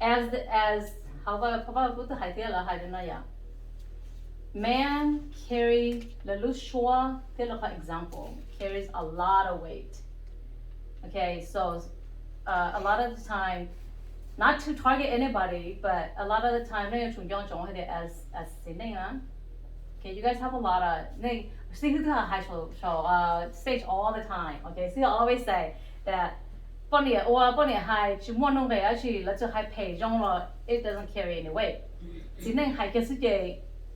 as how the idea la hadina ya. Man carry the lushua example carries a lot of weight. Okay, so a lot of the time, not to target anybody, but a lot of the time, as okay, you guys have a lot of stage all the time. Okay, so you always say that 半年 high 去摸弄个去了就还配中了 it doesn't carry any weight 只能还个是个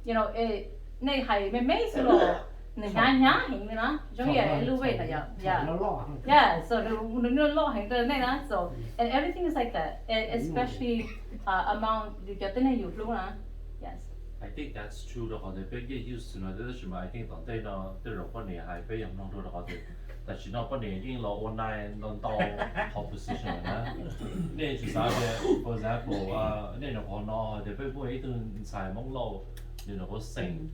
you know it 那还没没是咯那伢型的呢中也路位的呀 yeah so the law 型的那呢 so and everything is like that and especially among 你觉得那有路呢 yes I think that's true 的话的，被get used to 呢，这是嘛？I think 当地呢，对人半年还被用弄多的话的，但是呢，半年因老 online 弄到好 position 呢，那就啥的，for example 那种可能的被每一段采网络，那种个性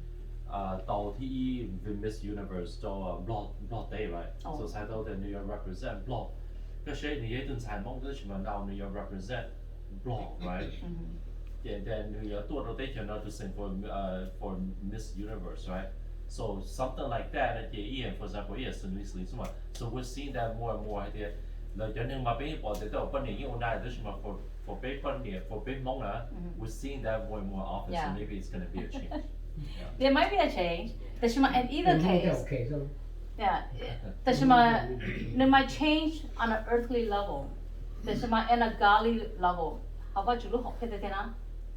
到ที่ Miss Universe 到 block day right，所以才到的 New York represent block，ก็ใช่นี่一段采网都是嘛到 New York represent block right。And then you do rotation to sing for Miss Universe, right? So something like that, yeah, for example, yes, so we're seeing that more and more. Like những mà bên bỏ tới đâu bên này như online, this mà for bên này for bên mong we're seeing that more and more often. So maybe it's going to be a change. Yeah. There might be a change. In either case, yeah, they might change on an earthly level. In a godly level. How about you look at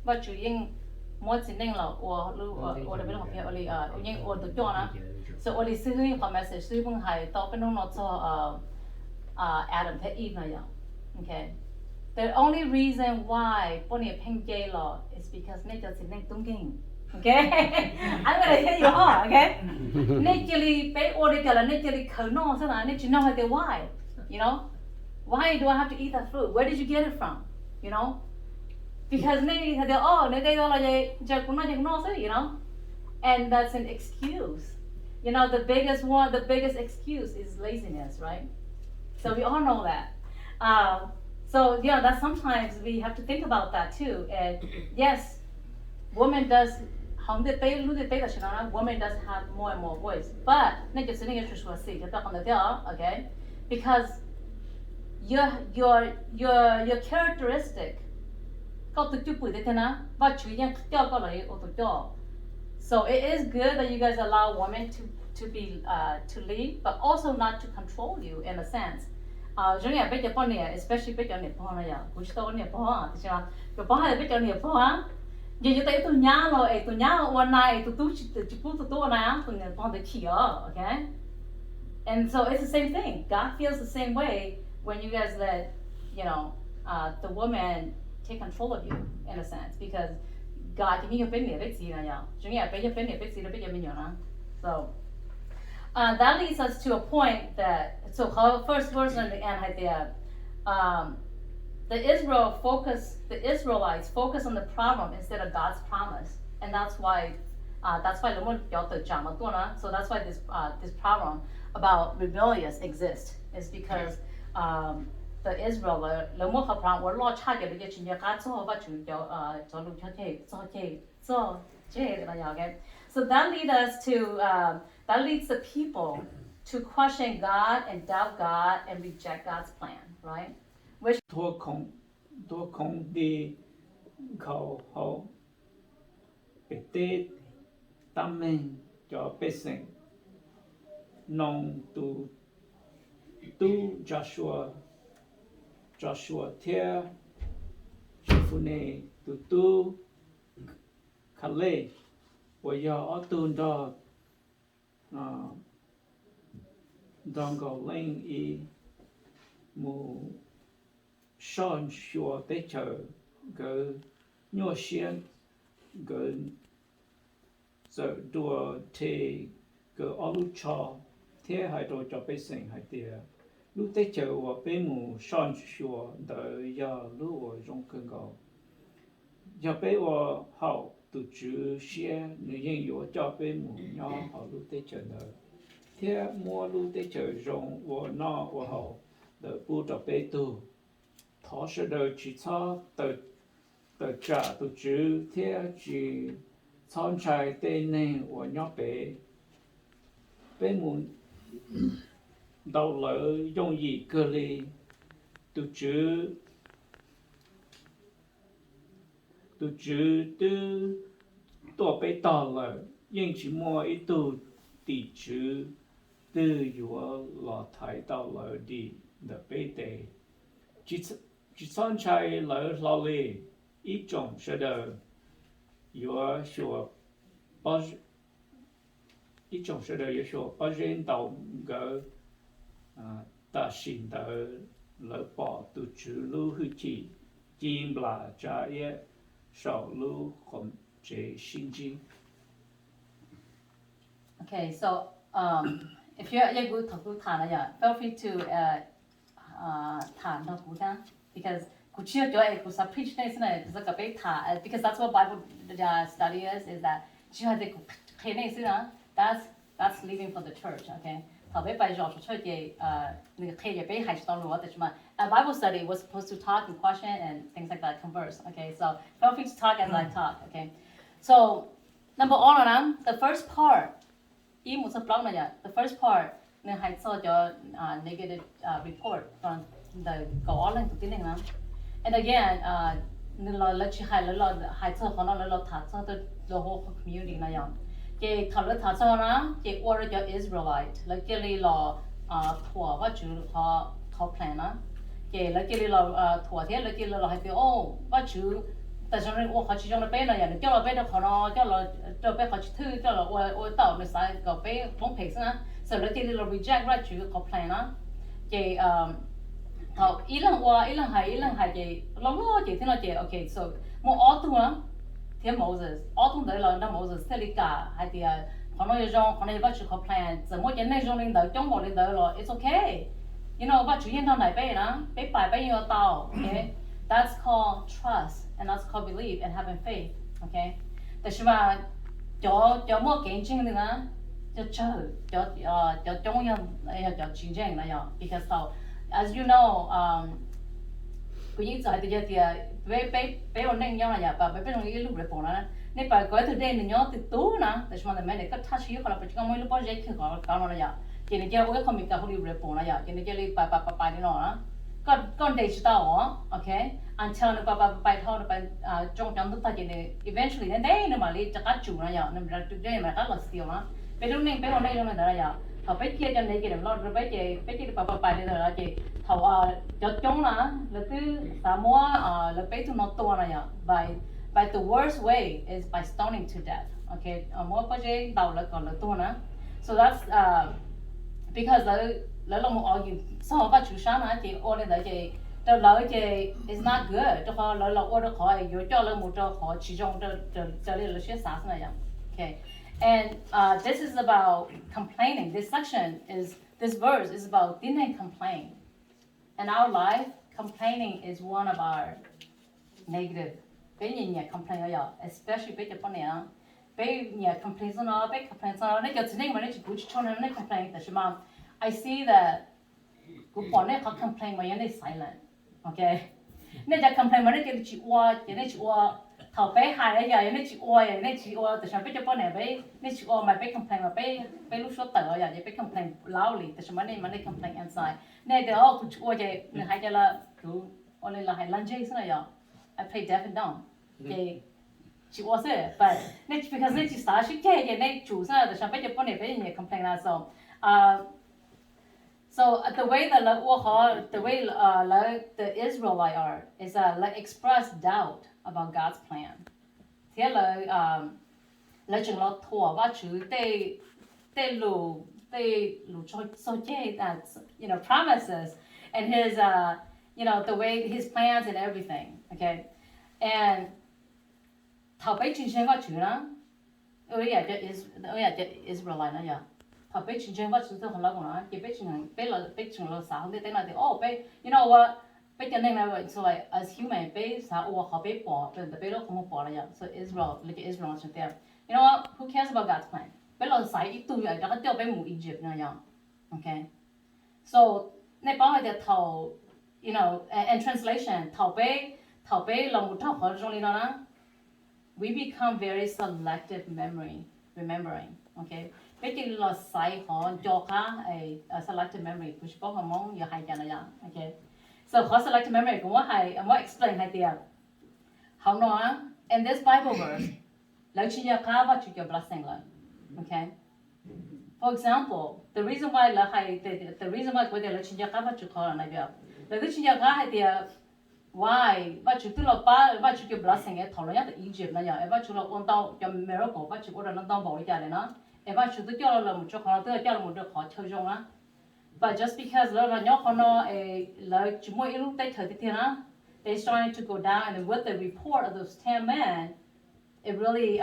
but you ying more than or the middle of your only or the donor. So only singing a message, sleeping high, top and not so Adam to Eve. Okay. The only reason why Bonnie Pink Gay law is because nature's in Dunking. Okay? I'm gonna hit you hard, okay? Naturally, pay or the color, naturally, no, so I need to know why. You know? Why do I have to eat that fruit? Where did you get it from? You know? Because they you know, and that's an excuse. You know, the biggest excuse is laziness, right? So we all know that. So yeah, that sometimes we have to think about that too. And yes, woman does have more and more voice, but okay, because your characteristic. So it is good that you guys allow women to be to lead, but also not to control you in a sense. Especially okay? And so it's the same thing. God feels the same way when you guys let, you know, the woman take control of you in a sense because God can you been there so that leads us to a point that so her first verse and the end idea the Israelites focus on the problem instead of God's promise and that's why so that's why this problem about rebellious exists is because the Israel le mo kha prang wo lo cha ge ge chin ya ka zo ba chu zo lu cha okay so that leads the people to question God and doubt God and reject God's plan right which 多空的口号被对他们就百姓弄都 Joshua Tia, Jefune Tutu, Kale, where you're Otun dog, Dongo Lane E, Mu Sean Shua Techo, go, Nor Shin, go, so do te, go Olucha, Tia Hydro Jobessing, idea. Lúc tới chờ và bên mù son chùa đợi giờ lúc ở trong cơn gạo giờ bên và hậu tụ chữ xe người dân yếu cho bên mù nhỏ hậu lúc tới chờ đợi thế mua lúc tới chờ trong và nó và hậu đợi bu cho bên tu thọ sẽ đời chỉ cho từ từ trả từ chữ thế chỉ chọn trái tên này của nhỏ bé muốn đầu lỡ dùng gì cơ li từ chữ từ tổ bé tỏ lỡ nhưng chỉ mua ít từ tỷ chữ từ yếu là thái tao lỡ đi the bé tệ chỉ chọn trái lỡ lò lì ít种是的有说把一种是的有说把人到个大型的了把都知路去去进不啦这也少路很这心机。 Okay, so if you're good to good feel free to thả nó cũng ra because cũng chưa cho ai cũng sắp preach này này rất là bé thả because that's what Bible study is that chưa hay cũng khi này xưa that's living for the church, okay. Thảo bé bài cho church thì người khi giờ bé hay cho nóแต่mà a Bible study was supposed to talk and question and things like that, converse, okay. So feel free to talk as I talk, okay. So number one, the first part, ý một số blog này the first part nên hay cho negative report còn the go all lên cái này lắm. And again, nên là chỉ hay cho họ nó thả cho the whole community này vậy. Cái thả cho nó cái order cho Israelite là cái này là thua và chủ họ plan á. Cái là cái là thua thế là cái là hay tiêu và chủแต่ฉันเรียกว่าเขาชี้จงในเป้หน่อยอย่างนี้เจ้าเราเป้เด็กเขาเนาะเจ้าเราเป้เขาชี้ทื่อเจ้าเราว่าเต่าในสายกับเป้ท้องเพกซะนะเสร็จแล้วที่เรา reject ว่าชื่อเขา plan นะเจเขาอีหลังหายเจเรารู้เจที่เราเจโอเค so โมออตัวนะที่ Moses ออตัวเดี๋ยวเราได้ Moses เทลิกาให้เดียเขาเนี่ยจงเขาเนี่ยว่าชื่อเขา plan สมมติยังในจงเรื่องเดี๋ยวจงบอกเรื่องเดี๋ยวเรา it's okay you know ว่าชื่อยังทางไหนเป้นะเป้ไปเป้ยังเต่า okay that's called trust and that's called belief and having faith, okay. แต่ใช่ไหมจะมั่วเก่งจริงเลยนะจะเจอจะจงยังจะจริงจังนะยัง because so as you know กูยิ่งใจที่จะไปวันนึงยังไงอย่างแบบไปตรงนี้ลูกเรียบร้อยนะนี่ไปก็ถึงได้หนึ่งยังติดตู้นะแต่ใช่ไหมแต่แม่เด็กก็ทัชชี่เขาเราไปจุกันไม่รู้ว่าจะขึ้นเขาการอะไรอย่างเกี่ยนี่เจ้าก็คอมมิตกับเขาเรียบร้อยนะอย่างเกี่ยนี่เจ้าเลยไปนี่เนาะก็ได้ชิดเอาโอเค until นึกไปเท่านึกไปจงจำทุกท่าจีนี่ eventually เนี่ยได้นึกมาเลยจะกัดจูนะอย่างนึกมาจุดเด่นมากัดหลักสติลนะไปตรงนี้ไปวันนี้ยังไม่ได้อย่างเขาไปเที่ยวจันทร์กี่เดือนเราไปเจไปที่ไปนี่เลยเจเขาจะจงนะแล้วที่สามว่าแล้วไปถึงนอตัวนะอย่าง by the worst way is by stoning to death, okay มัวไปเจดาวแล้วก่อนแล้วตัวนะ so that's because แล้วเรามาargue สองว่าชูชานะเจโอ้เนี่ยเจแต่เราเจ is not good เจ้าเขาเราว่าเขาอยู่เจ้าเราหมดเจ้าเขาชี้จงจะเรียกเราเชื่อสาสนาอย่าง okay and this is about complaining this verse is about didn't complain in our life complaining is one of our negative เป็นอย่างเงี้ย complain อย่าง especially เป็นญี่ปุ่นเนี่ยเป็นเนี่ย complain ซะเนาะเป็น complain ซะเนาะเนี่ยจะสิ่งมันเนี่ยจะกูจะชนเนี่ย complain แต่ใช่ไหมI see that กูปอนเนี่ยเขา complain มาอย่างใน silent, okay เนี่ยจะ complain มาเนี่ยจะจีว่าอย่างนี้จีว่าเขาไปหายอะไรอย่างนี้จีว่าอย่างนี้จีว่าแต่ฉันไปจะปอนเนี่ยไปเนี่ยจีว่ามาไป complain มาไปรู้ชัวเต๋ออย่างนี้ไป complain loudly แต่ฉันมันเนี่ย complain inside เนี่ยเดี๋ยวกูจีว่าจะเนี่ยหายใจละกูอะไรละหาย lunge ซะหน่อย I play deaf and dumb, okay จีว่าเสีย but เนี่ย because เนี่ยจีสาชิเจอย่างนี้จูซะแต่ฉันไปจะปอนเนี่ยไปเนี่ย complain ละ so the way the Israelite are is express doubt about God's plan. Thế là chừng lo thua và chữ tê lù cho chơi that you know promises and his you know the way his plans and everything. Okay, and thảo bây chính trên và chữ đó, Israelite này họ biết chính trên vật sự tôi không lo của nó, chỉ biết chừng lo sao để tên là thì biết you know what biết cái này là so like as human biết sao họ biết bỏ,แต่biết nó không bỏ là so Israel like Israel trên there, you know what who cares about God's plan, biết là sai ít tuổi rồi, đó biết mù Egypt này okay, so này bảo là thầu you know, and translation, we become very selective remembering, okay? Basically, lo sai ho joka a selective memory, which both among your high okay? So, how selective memory, I'm going to explain idea. How no, in this Bible verse, what your blessing, okay? For example, the reason why the reason why they let you cover to call an idea. The reason you idea why but you do not buy but you blessing it told ya Egypt na ya eba chulo on down your miracle but you order na down bo ya le na eba chu de jalo la mu chu kha de jalo mu de kha chou jong na but just because lo la nyo khono a la chu mo ilu tai thai ti na they starting to go down and with the report of those 10 men it really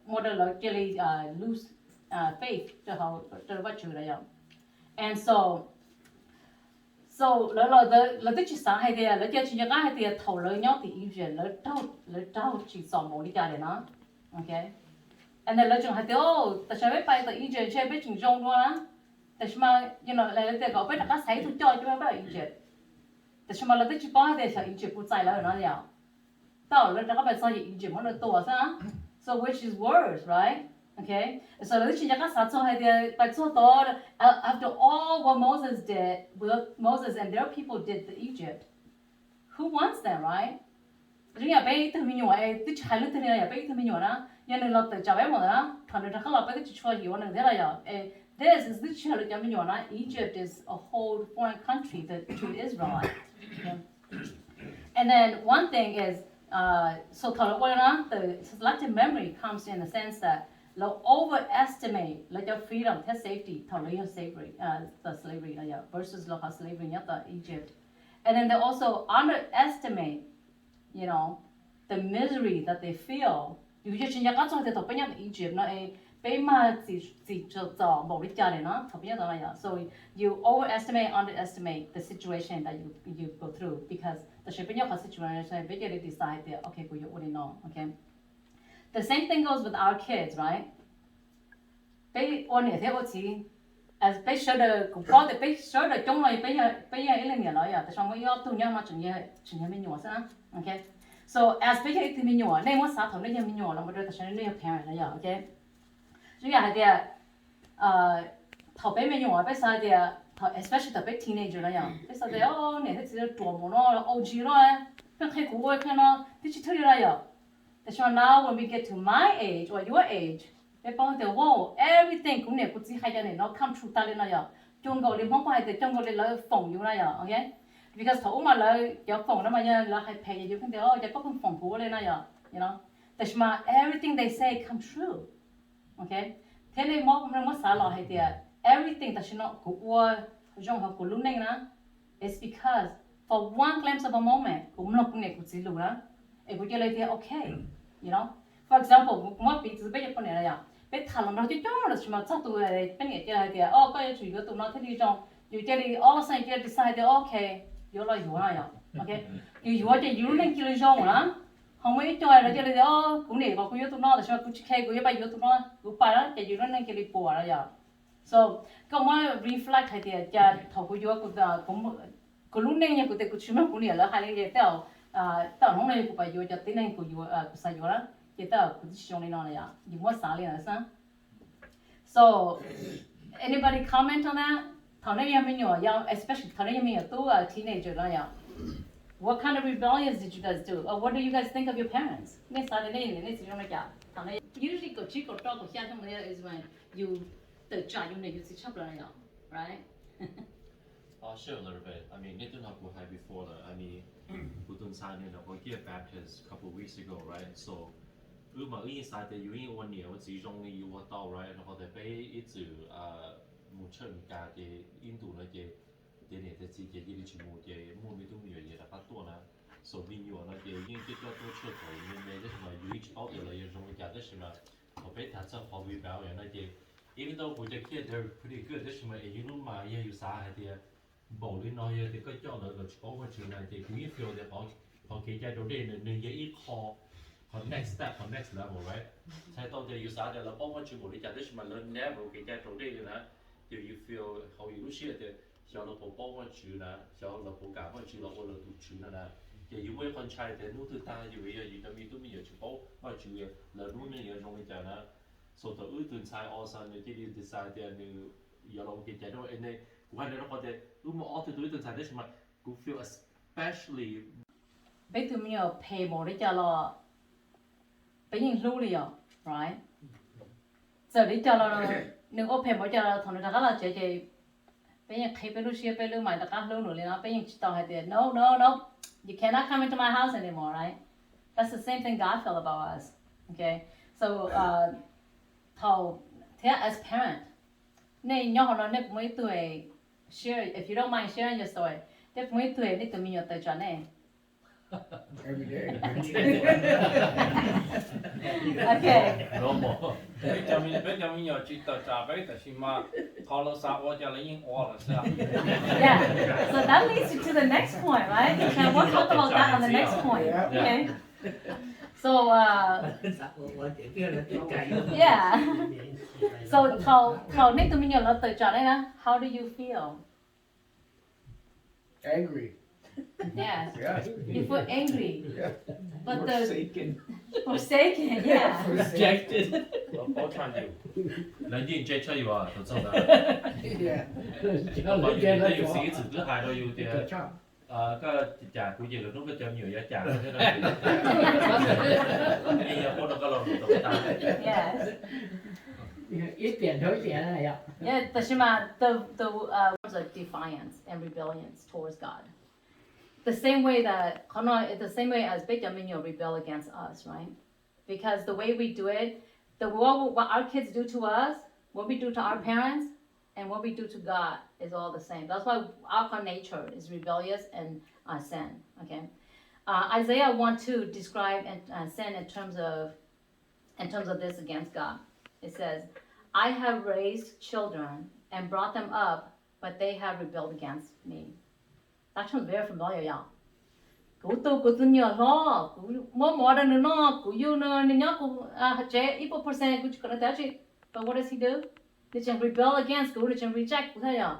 more than really lose faith to how to what you ya and so the chỉ sáng hay thì là chỉ những cái hay thì thầu lớn nhau thì ý chuyện là đâu chỉ sòng một đi ra đấy nó, okay, and then là chúng hay thì tại sao biết phải tự ý chuyện chơi biết chừng rong luôn á, tại sao mà you know là để có biết là cái sấy tôi cho chứ biết ý chuyện, tại sao mà là chỉ có hay thì sao ý chuyện phụ sai là nó vậy, tao là các bạn sao ý chuyện mà nó to sao, so which is worse, right? Okay, so after all what Moses did, Moses and their people did to Egypt, who wants them, right? This is Egypt is a whole foreign country to Israel. Okay? And then one thing is, so the selective memory comes in the sense that overestimate like your freedom, test safety, slavery, the slavery versus local slavery in Egypt, and then they also underestimate, you know, the misery that they feel. You just in Egypt, no a so you overestimate, underestimate the situation that you go through because the situation they decide that okay, you already know, okay. The same thing goes with our kids, right? They only as they show the okay. So as they get to they want to the parent, okay. So yeah, especially the big teenager, they say, oh, it's a so now when we get to my age or your age, they found the whoa, everything could see how come true talent. Don't go the phone, okay? Because your phone, pay you can oh, phone, you know. Everything they say come true. Okay? Tell them more everything that should not go it's because for one glimpse of a moment, it would like okay, you know. For example, what beats the big ponera. Bet talon to Jonas from a tattoo penny idea. Oh, you go to not tell you don't. You tell it all of a sudden you decide okay, you're like you are, okay. You watch a unique illusion, how many times I tell you, oh, you to know the shop which cake you by you to know, you para, you don't make it poor, yeah. So, come on, reflect idea, yeah, talk with you with the columning you could take Kuchima, highly tell. Tao không nên của cho tiếng Anh của sai vô đó, chỉ tao cũng chỉ trong này nó là dùng quá xả liền là sao? So, anybody comment on that? Thằng này em nhỏ, especially thằng này em nhỏ tu teenager đó ya. What kind of rebellions did you guys do? Or what do you guys think of your parents? Nên sao đây nên chỉ trong này cả. Thằng này usually có chỉ có trò của cha trong này is when you tự trả dùng này you see chấp lại right? I'll share a little bit. I mean, Nitin have had before that. I mean, Butun San in the Hoya Baptist a couple of weeks ago, right? So, inside the you in 1 year, what's usually you what out, right? And how they pay it to muchen ga the into like the the more middle year, so when you are not the you get your church or you reach out the layers on the gather, or bet that's a hobby bow and even though with the kid they're pretty good, you know my you saw idea. Bộ lên nói thì có cho là có một chuyện này thì cũng feel that họ kể ra đầu tiên nên ít họ next step, next level, right? Sai tao thì you saw that là bao nhiêu chuyện một đi chả mà lên level kể ra đầu tiên là you feel how you shit 小老婆包我住呢，小老婆搞我住了我老婆住了呢。也因为คนชายแต่นู้นตัวตาอยู่อยู่จะมีตัวมีอยู่ชุบว่าจูเแล้วนู้นเนี่ยตรงนี้จะนะส่วนตัวอื่นตัวชายออสันเนี่ยที่ดีไซน์เดียวนี่อย่าลองกินใจด้วยเอ็นเนี่ยกูให้เราพอจะรู้มั้งอ๋อตัวตัวชายได้ใช่ไหมกู feel especially ไปตัวมีอยู่เพย์บอกได้จะรอไปยิงรู้เลยอ่ะ right จะได้จะรอนึกว่าเพย์บอกจะรอทำในทางการเจ๊ไปยิงใครไปรู้เชื่อไปรู้ใหม่แต่ก็รู้หนูเลยนะไปยิงต่อให้เดียว no you cannot come into my house anymore right that's the same thing God felt about us okay so as parent เนี่ยย้อนเราเนี่ยไม่ตัว share if you don't mind sharing your story เนี่ยไม่ตัวนี่ตัวมีอยู่ตัวจันเนี่ย Every day. okay 老母。bây giờ mình nhớ chỉ tờ trả bây giờ chỉ mà thảo luận sao ở nhà lấy những ở là sao yeah so that leads you to the next point right and we'll talk about that on the next point okay so yeah so เขาเนี่ยตัวมีอยู่เราตัวจันเนี่ยนะ how do you feel Angry. yes Yeah. you feel angry but the forsaken yeah rejected 我包穿อยู่แล้วยิงเจ๊ช่วยอยู่อ่ะตัวจงนะ Yeah. 我以前有時自己係都要啲 Good job. ก็จ่ากูยิงแล้วนู้นก็จะมีอยู่จ่าใช่ไหมนี่ยังพูดก็ลองตัวตา yes ít tiền thôi tiền này ạ. yeah the words of defiance and rebellion towards God the same way that the same way as Benjamin rebel against us right because the way we do it what our kids do to us what we do to our parents and what we do to God is all the same that's why our nature is rebellious and sin okay Isaiah 1:2 describe sin in terms of this against God it says I have raised children and brought them up but they have rebelled against me that sounds very familiar y'all cú tu nhiều lo cú mua ra nữa nó cú yêu nữa nên nhớ cú chế ít % cú chỉ cần nói chuyện but what does he do they just rebel against cú they just reject cú thấy không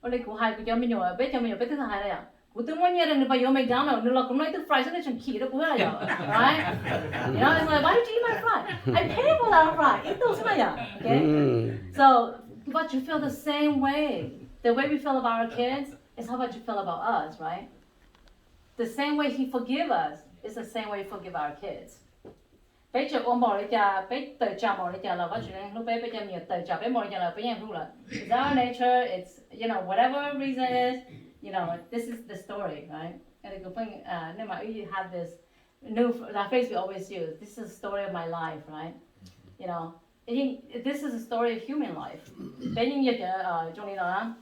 ở đây cú hai cú cho mình nhiều bé thứ hai đây à cú tu mua nhiều rồi bây giờ mình down rồi nữa là cú nói tu fry xong nó chẳng khí đó cú thấy không right you know it's like why did you eat my fry I paid for that fry ít tu thế này okay so but you feel the same way the way we feel about our kids is how about you feel about us right the same way he forgive us is the same way he forgive our kids. Bây giờ ông bảo đấy cha, bây tự cha bảo đấy cha là có chuyện lúc bây giờ nhiều tự cha bây giờ là bây giờรู้là it's our nature, it's whatever reason is, this is the story, right? And the good thing, we have this that phrase we always use. This is the story of my life, right? This is the story of human life. Bây giờ chúng ta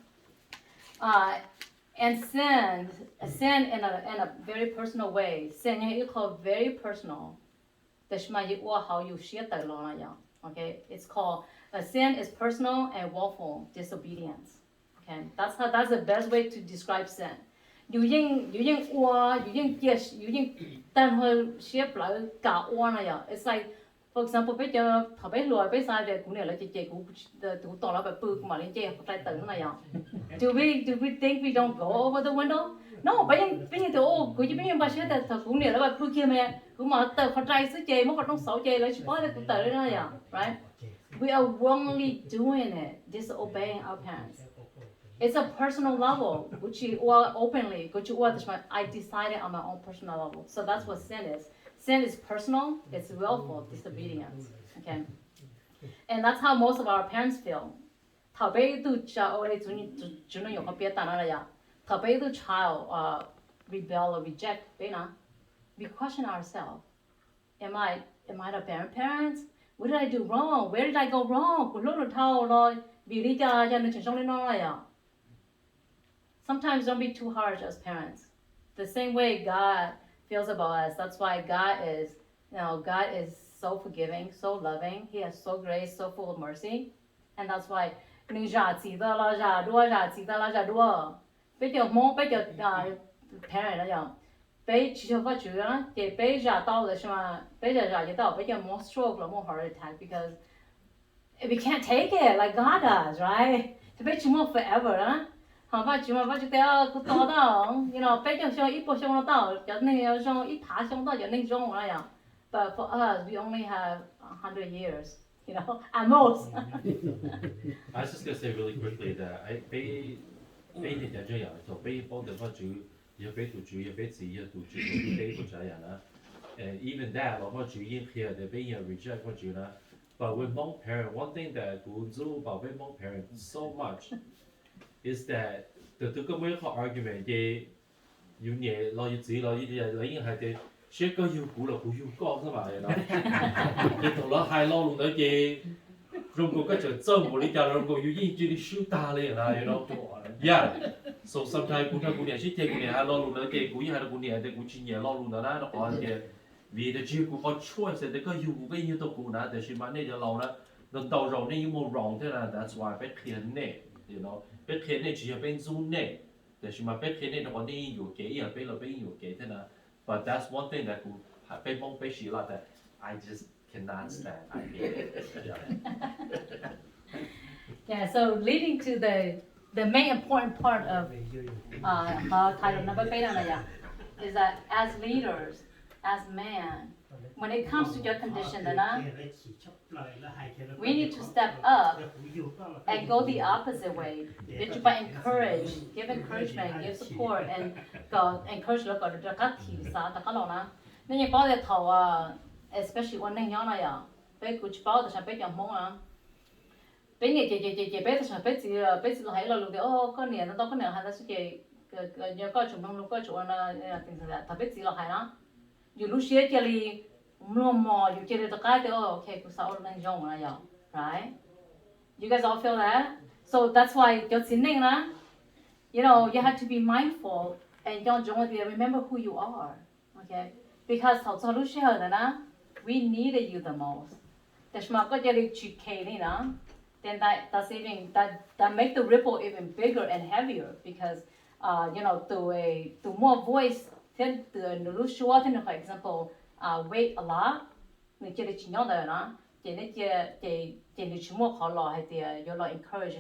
and sin in a very personal way. Sin is called very personal. How you share okay? It's called sin is personal and willful disobedience. Okay, that's the best way to describe sin. You it's like for example bây giờ thằng bé lùi bé sai rồi cũng này là chị cũng tỏ ra bài bự mà lên chị phải tự này à do we think we don't go over the window no bây giờ thì cũng chỉ bây giờ bà sẽ thằng cũng này là bài bự kia mà cũng mà tự phải trai sức chị mà phải trong sáu chị là chỉ có là cũng tự đấy à right we are wrongly doing it disobeying our parents it's a personal level which you openly I decided on my own personal level so that's what sin is. Sin is personal, it's willful disobedience. Okay? And that's how most of our parents feel. Child rebel or reject, we question ourselves. Am I the bad parents? What did I do wrong? Where did I go wrong? Sometimes don't be too harsh as parents. The same way God feels about us. That's why God is so forgiving, so loving. He has so grace, so full of mercy. And that's why bây giờ parent đó bây giờ có chuyện đó thì bây giờ đau là sao bây giờ more stroke or more heart attack because we can't take it like God does, right? thì bây giờ more forever đó 好吧，就嘛把就得个到到，you know，北京上一波上到，就那个上一爬上到就那种那样。But for us, we only have 100 years, you know, at most. I was just gonna say really quickly that I 俾啲人這樣，就俾幫地方住，要俾度住，要俾自己度住，啲俾度這樣啦。And even that, 我住已經係哋俾人 reject 我住啦。But with Hmong parent, one thing that 古早about Hmong parent so much is that the 個每個 argument 嘅要嘢攞要自己攞呢啲嘢，已經係啲。寫個要估咯，估要講啫嘛，你同我係攞弄到嘅，用個就真冇你教用個要依住你書打你啦，you know。Yeah. So sometimes 古年是聽古年係攞弄到嘅，古依係古年係古前嘢攞弄到啦，都講嘅，為咗照顧個 choice，你個要個要到古嗱，但係嘛呢就老啦，能到容呢要冇 wrong 嘅啦 ，that's why 被騙呢 ，you know， 被騙呢只係被做呢，但係嘛被騙呢，我呢要嘅，又被落被要嘅嘅啦。But that's one thing that that I just cannot stand. I hate it. Yeah, so leading to the main important part of title number is that as leaders, as men, when it comes to your condition, we need to step up and go the opposite way. That you might encourage, give encouragement, give support, and go encourage the God to cut teeth. Nên như bao giờ thầu especially when neng nhỏ ya, bé cứ bao giờ bé chẳng mong bé nhẹ bé thì bé chỉ hay là lúc đó con nè nó con nè hay là cái nhớ coi chúng nó coi chỗ nó tình trạng là bé chỉ là hay nó, dù lúc xưa cái li mua mò dù cái đó cái đó okay cứ sao neng nhỏ này ya, right? You guys all feel that? So that's why your sinning na, you know, you have to be mindful and don't remember who you are, okay? Because we needed you the most. Then that's even that make the ripple even bigger and heavier because you know to more voice then the for example wait a lot you're encourage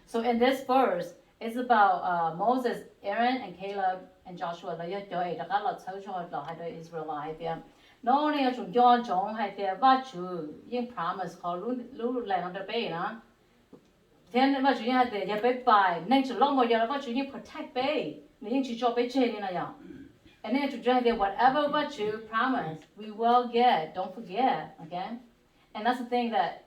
so in this verse it's about Moses, Aaron, and Caleb, and Joshua. Israelite. Not only are you John, but you promise call land on the bay, na. Then what you had there, you bet by next long more you protect bay, you job a chain in a young. And then to join there, whatever what you promise, we will get. Don't forget, okay? And that's the thing that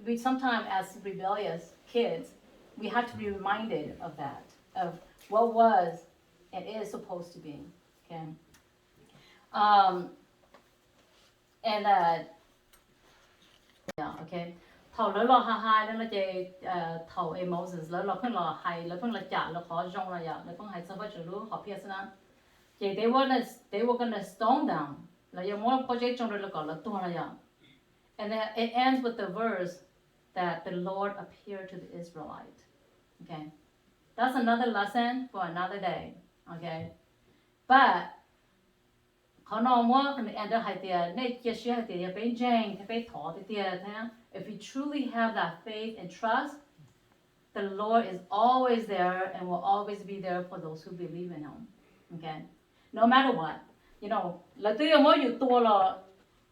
we sometimes as rebellious kids. We have to be reminded of that, of what was and is supposed to be, okay? And yeah, okay. Thầu lỡ lo hai đó là cái thầu Moses lỡ lo phân lo hai lỡ phân lo chả lỡ khó rong là ya lỡ phân hai sao vậy chú họ biết sao? Cái they were gonna stone down. Là ya mỗi project trong đó là có là tua là ya. And then it ends with the verse that the Lord appeared to the Israelite. Okay, that's another lesson for another day. Okay, but if we truly have that faith and trust, the Lord is always there and will always be there for those who believe in Him. Okay, no matter what, you know,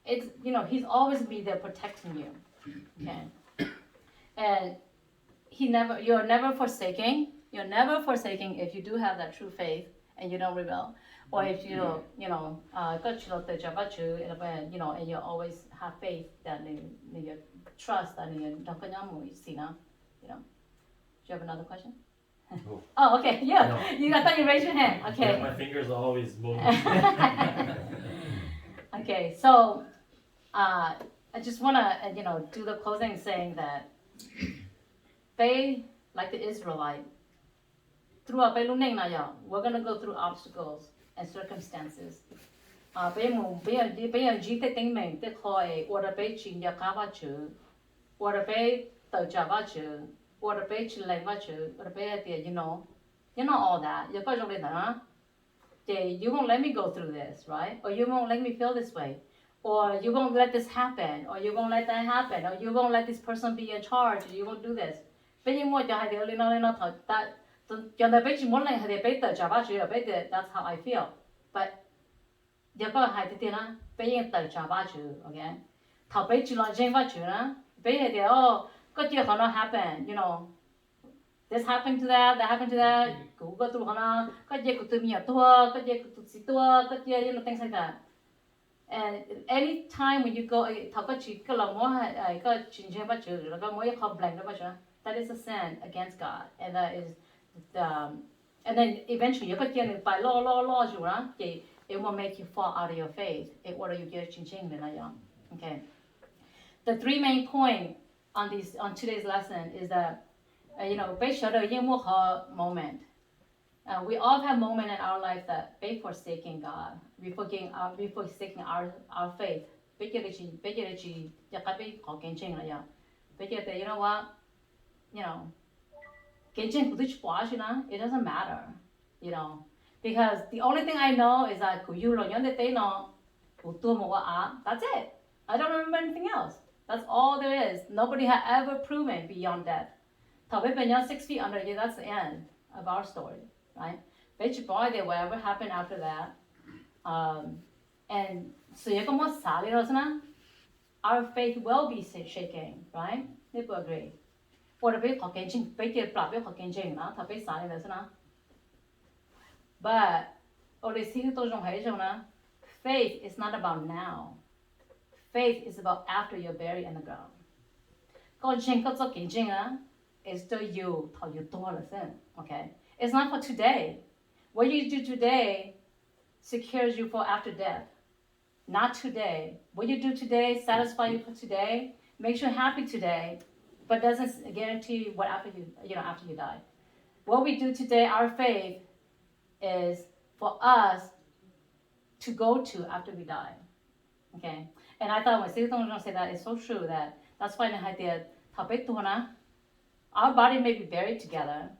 it's He's always be there protecting you. Okay, and you're never forsaken. You're never forsaken if you do have that true faith and you don't rebel, or if you and you always have faith that you trust that you know. Do you have another question? Oh. Oh, okay, yeah. No. I thought you raised your hand. Okay. Yeah, my fingers are always moving. Okay, so I just wanna do the closing saying that. Faith, like the Israelite, we're gonna go through obstacles and circumstances. You know all that. You won't let me go through this, right? Or you won't let me feel this way. or you're gonna let this happen, or you're gonna let that happen, or you're gonna let this person be in charge, or you're gonna do this. Bây giờ mua cho hai đứa lên nó thật ta cho nên bây giờ muốn lại hai đứa bây giờ trả bao nhiêu bây giờ that's how I feel, but giờ có hai đứa tiền á bây giờ tự trả bao nhiêu, okay? Thằng bây giờ là chuyện bao nhiêu á bây giờ thì có chuyện khó nó happen, you know. This happened to that happened to that. Cũng có tụi nó có chuyện của tụi mình tua, có chuyện của tụi xí tua, có chuyện you know things like that. And any time when you go, thằng có chỉ cái lòng mua có chuyện chuyện bao nhiêu, rồi có mua cái blank đó bao nhiêu. That is a sin against God, and that is, and then eventually you có chuyện phải lo rồi đó, thì it will make you fall out of your faith. In order you get chuyện này là okay. The three main point on today's lesson is that. You know, moment. We all have moment in our life that we forsaking God, we forsaking our faith. You know what? You know, it doesn't matter. You know, because the only thing I know is that that's it. I don't remember anything else. That's all there is. Nobody had ever proven beyond that. 6 feet under you, that's the end of our story, right? Whatever happened after that. And so our faith will be shaking, right? People agree. But faith is not about now. Faith is about after you're buried in the ground. Is to you, okay? It's not for today. What you do today secures you for after death. Not today. What you do today satisfies you for today, makes you happy today, but doesn't guarantee what after you die. What we do today, our faith, is for us to go to after we die. Okay? And I thought when Sister was going to say that, it's so true that's why I did our body may be buried together,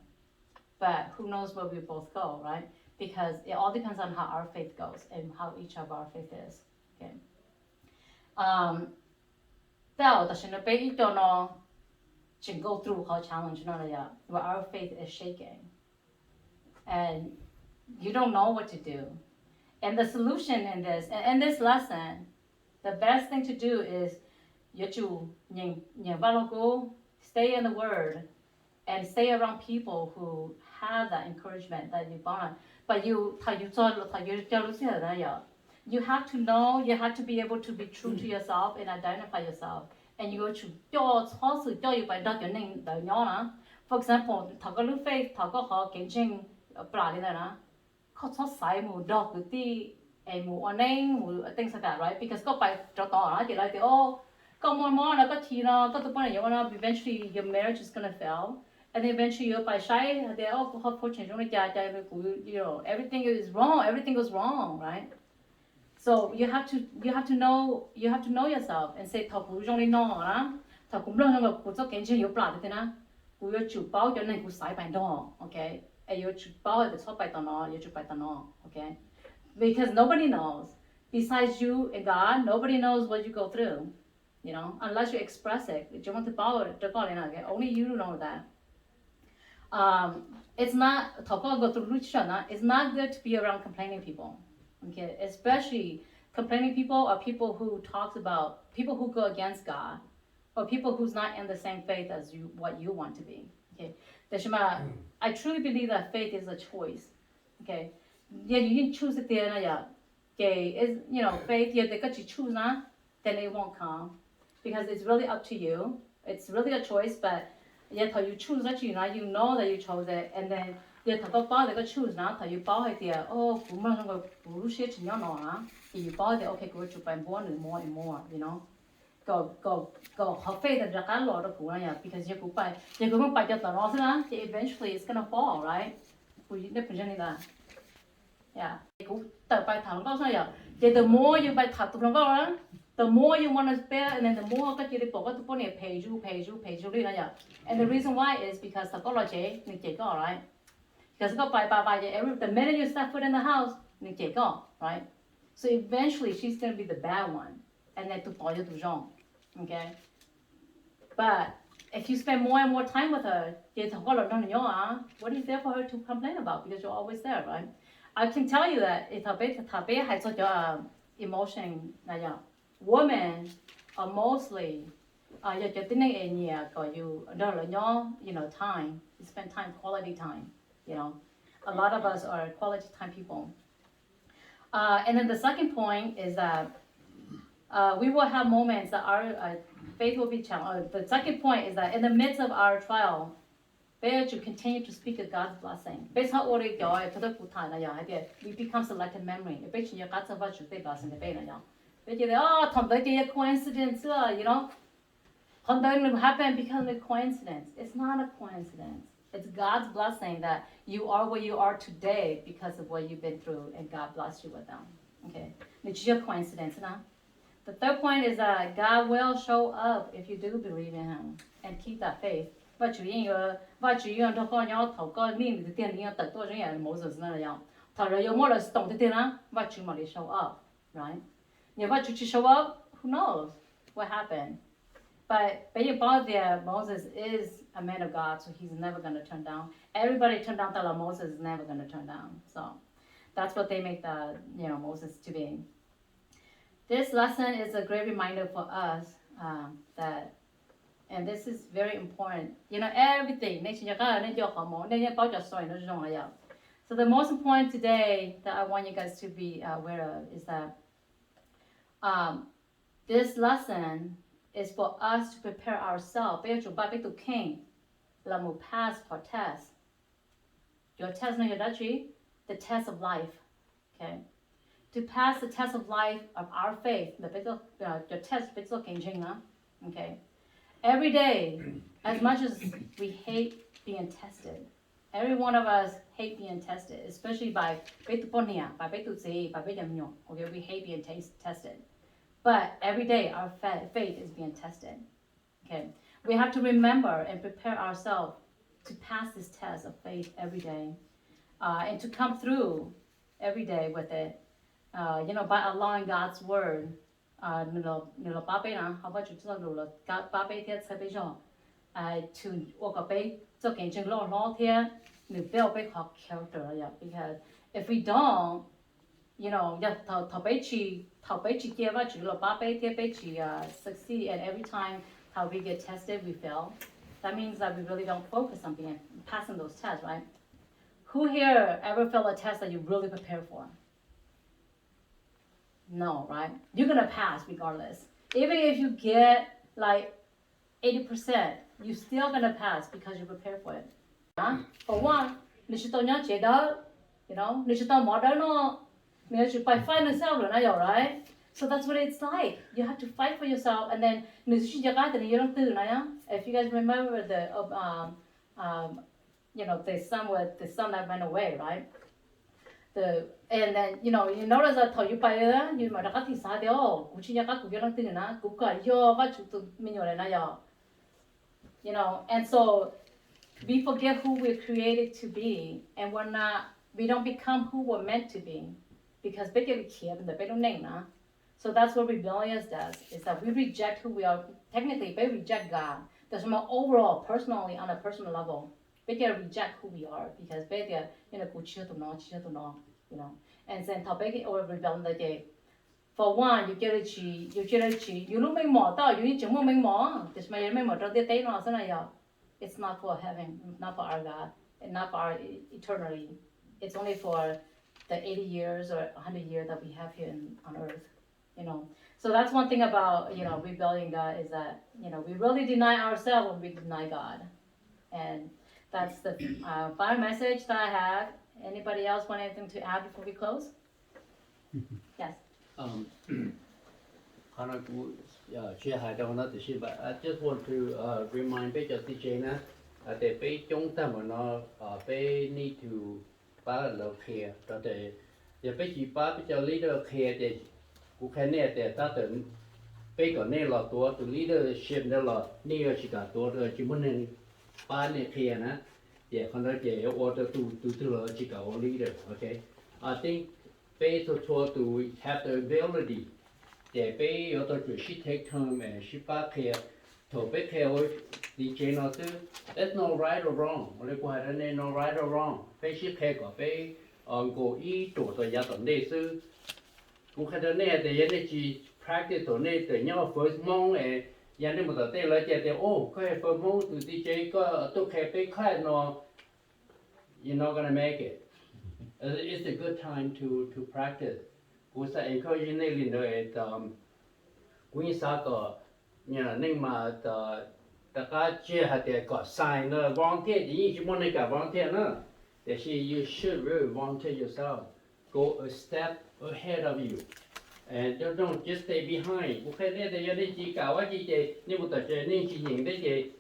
but who knows where we both go, right? Because it all depends on how our faith goes and how each of our faith is. Okay. Go through how challenge where our faith is shaking. And you don't know what to do. And the solution in this lesson, the best thing to do is stay in the Word and stay around people who have that encouragement that you want. But you have to know, you have to be able to be true to yourself and identify yourself. And you go to for example, faith, things like that, right? Because eventually your marriage is gonna fail, and then eventually you're by shy. Everything is wrong. Everything goes wrong, right? So you have to know yourself and say okay? Okay? Because nobody knows besides you and God. Nobody knows what you go through. You know, unless you express it. Only you know that. It's not good to be around complaining people. Okay, especially complaining people or people who go against God, or people who's not in the same faith as you, what you want to be. Okay, I truly believe that faith is a choice. Okay, yeah, you can choose it there. Okay, is faith. Yeah, they you choose then it won't come. Because it's really up to you. It's really a choice, but yet you choose that you know that you chose it, and then yet choose now you okay, go to buy more and more and more, go have faith that because eventually it's gonna fall, right? Yeah. The more you buy the more you want to spare, and then the more you pay you. And the reason why is because right? Because the minute you step foot in the house, right? So eventually she's gonna be the bad one. and then to follow to Jean. Okay? But if you spend more and more time with her, what is there for her to complain about? Because you're always there, right? I can tell you that it's a emotion. Women are mostly time. You spend time, quality time. A lot of us are quality time people. And then the second point is that we will have moments that our faith will be challenged. The second point is that in the midst of our trial, better to continue to speak of God's blessing. We become selective memory. Coincidence, happen because of a coincidence. It's not a coincidence. It's God's blessing that you are where you are today because of what you've been through, and God blessed you with them. Okay, it's just a coincidence, now. The third point is that God will show up if you do believe in Him and keep that faith. But you show up, right? Show up, who knows what happened? But Moses is a man of God, so he's never going to turn down. Everybody turned down that Moses is never going to turn down. So that's what they make the Moses to be. This lesson is a great reminder for us that, and this is very important. Everything. So the most important today that I want you guys to be aware of is that this lesson is for us to prepare ourselves. To king, pass our test. Your test, the test of life. Okay. To pass the test of life of our faith, the test, okay. Every day, as much as we hate being tested, every one of us hate being tested, especially by okay, we hate being tested. But every day, our faith is being tested. Okay, we have to remember and prepare ourselves to pass this test of faith every day, and to come through every day with it. By allowing God's word. To because if we don't, succeed, and every time how we get tested, we fail. That means that we really don't focus on passing those tests, right? Who here ever failed a test that you really prepared for? No, right? You're gonna pass regardless. Even if you get like 80%, you're still gonna pass because you prepared for it. For one, you fight yourself, right? So that's what it's like. You have to fight for yourself, and then if you guys remember the the son that went away, right? And then you notice that you and so we forget who we're created to be, and we don't become who we're meant to be, because so that's what rebellion does, is that we reject who we are. Technically, we reject God. That's from overall, personally, on a personal level. We can reject who we are because and then or rebellion for one, you look it's not for heaven, not for our God, and not for our eternity. It's only for the 80 years or 100 years that we have here on earth. So that's one thing about rebelling God, is that we really deny ourselves when we deny God. And that's the final message that I have. Anybody else want anything to add before we close? Yes. But I just want to remind DJ that they need to care that the leader care that who can that to leadership near Chicago care order to Chicago leader. Okay, I think faith to have the ability để bây giờ tôi chỉ ship take time and ship back here to be here with DJ nó chứ there's no right or wrong mà lấy qua đây nên no right or wrong bây ship here có bây go ý chủ tôi gia tổng đề sư cũng khai đến này để những chỉ practice tổ này để nhau first mong ấy những cái một tờ tê lấy chơi thì cái first mong từ DJ có tôi khai bây khai nó you're not gonna make it. It's a good time to practice. Cú sẽ encourage nên liền rồi quý xã có nhà nên mà tất cả chia hạt để có sign nó volunteer thì chỉ muốn này cả volunteer nữa. That you should really volunteer yourself. Go a step ahead of you. And don't just stay behind. Cú khai để cho nên chỉ cả quá chỉ để nên một tờ chơi nên chỉ nhìn đấy gì.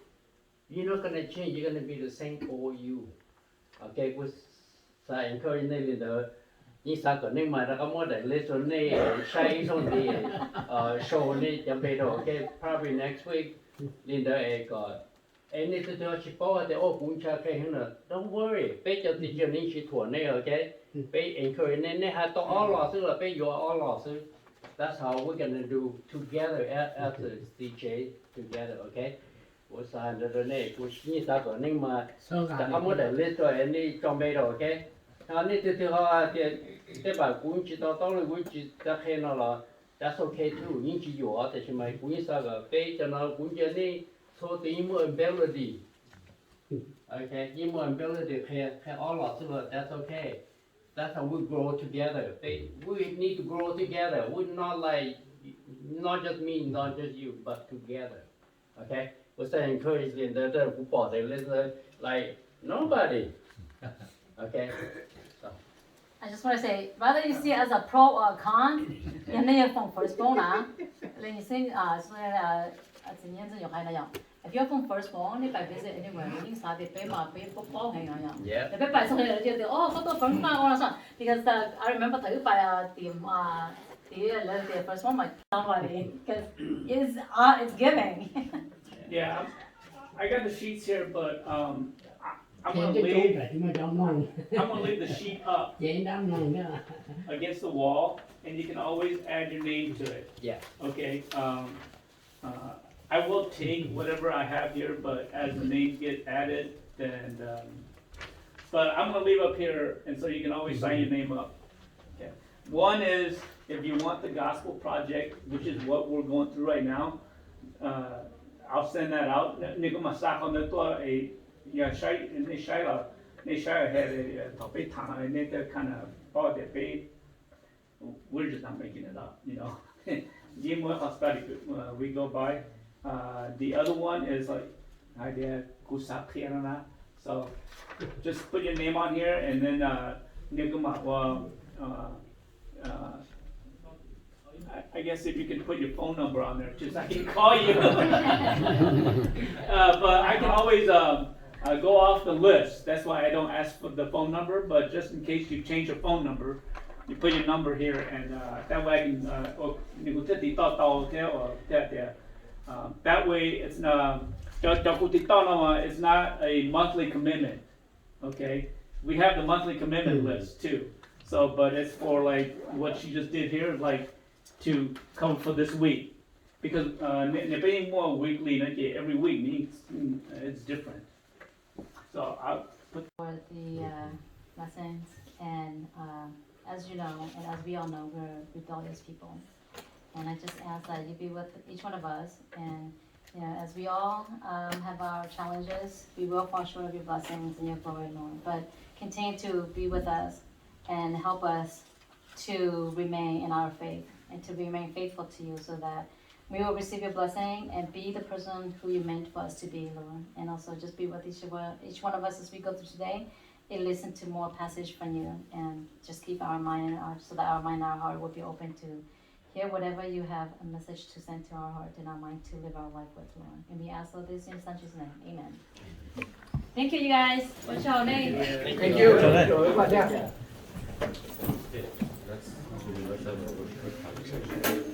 You're not gonna change. You're gonna be the same for you. Okay, cú sẽ encourage nên liền rồi. Nhưng sao có nên mà có mua để lên số này say xong thì show này chuẩn bị rồi, okay, probably next week lên đây có em này tôi chỉ bảo thì cũng chưa cái nữa, don't worry, bây giờ thì giờ nên chỉ thuần này, okay, bây encourage nên hai tao all lost là bây giờ all lost, that's how we're gonna do together as a DJ together, okay. Của sao nữa này, của như sao có nên mà có mua để lên rồi em này chuẩn bị rồi, okay. Này từ họ thì bảo cũng chỉ tao là cũng chỉ các cái nó là that's okay too, nhưng chỉ có thì chỉ mà cũng sao cái bây giờ nó cũng chỉ này số tiền mua ability, okay, nhưng mua ability cái all lots là that's okay, that's how we grow together. We need to grow together. We're not like not just me, not just you, but together, okay. We say encourage them that cũng bỏ they listen like nobody, okay. I just want to say, whether you see it as a pro or a con, you know from firstborn, then you think, if you're from firstborn, if I visit anywhere, you can start to pay my football hang on. Yeah. The paper so because I remember the first one, like somebody, because it's giving. Yeah, I got the sheets here, but I'm gonna leave the sheet up against the wall, and you can always add your name to it. Yeah. Okay. I will take whatever I have here, but as the names get added, then. But I'm gonna leave up here, and so you can always sign your name up. Okay. One is if you want the gospel project, which is what we're going through right now. I'll send that out. Yeah, they had a topic time, and they kind of bought the bait. We're just not making it up, you know. We go by. The other one is like, so just put your name on here, and then I guess if you can put your phone number on there, just I can call you. But I can always go off the list. That's why I don't ask for the phone number. But just in case you change your phone number, you put your number here, and that way I can. That way it's not. It's not a monthly commitment. Okay, we have the monthly commitment list too. So, but it's for like what she just did here, like to come for this week, because being more weekly, every week means it's different. So I'll put For the lessons, and as you know, and as we all know, we're rebellious people, and I just ask that you be with each one of us, and you know, as we all have our challenges, we will fall short of your blessings and your glory, Lord, but continue to be with us and help us to remain in our faith and to remain faithful to you, so that we will receive your blessing and be the person who you meant for us to be, Lord. And also just be with each one of us as we go through today, and listen to more passage from you, and just keep our mind so that our mind and our heart will be open to hear whatever you have a message to send to our heart and our mind to live our life with, Lord. And we ask all this in Jesus' name. Amen. Thank you, you guys. What's your name? Thank you. Let's have a